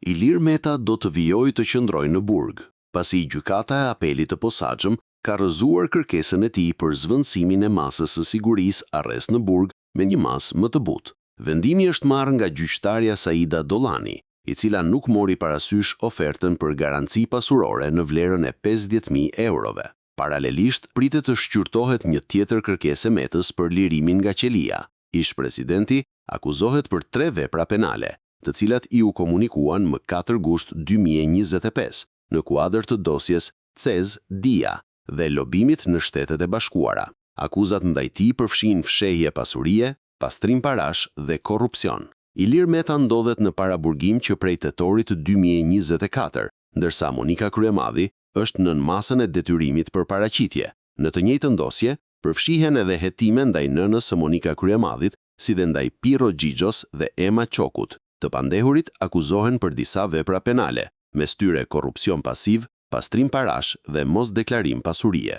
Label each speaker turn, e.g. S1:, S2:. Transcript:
S1: Ilir Meta do të vijojë të qëndrojë në burg, pasi gjykata e apelit të posaçëm ka rrëzuar kërkesën e tij për zvendësimin e masës së sigurisë arrest në burg me një masë më të butë. Vendimi është marrë nga gjyqtarja Saida Dollani, i cila nuk mori parasysh ofertën për garanci pasurore në vlerën e 50.000 eurove. Paralelisht, pritet të shqyrtohet një tjetër kërkesë e Metës për lirimin nga qelia. Ish-presidenti akuzohet për 3 vepra penale, të cilat i u komunikuan më 4 gusht 2025 në kuadër të dosjes CEZ-DIA dhe lobimit në Shtetet e Bashkuara. Akuzat ndaj tij përfshin fshehje pasurie, pastrim parash dhe korrupsion. Ilir Meta ndodhet në paraburgim që prej tetorit 2024, ndërsa Monika Kryemadhi është nën masën e detyrimit për paraqitje. Në të njëjtën dosje, përfshihen edhe hetime ndaj nënës së Monika Kryemadhit, si dhe ndaj Piro Xhixhos dhe Ema Qokut. Të pandehurit akuzohen për disa vepra penale, mes tyre korrupsion pasiv, pastrim parash dhe mosdeklarim pasurie.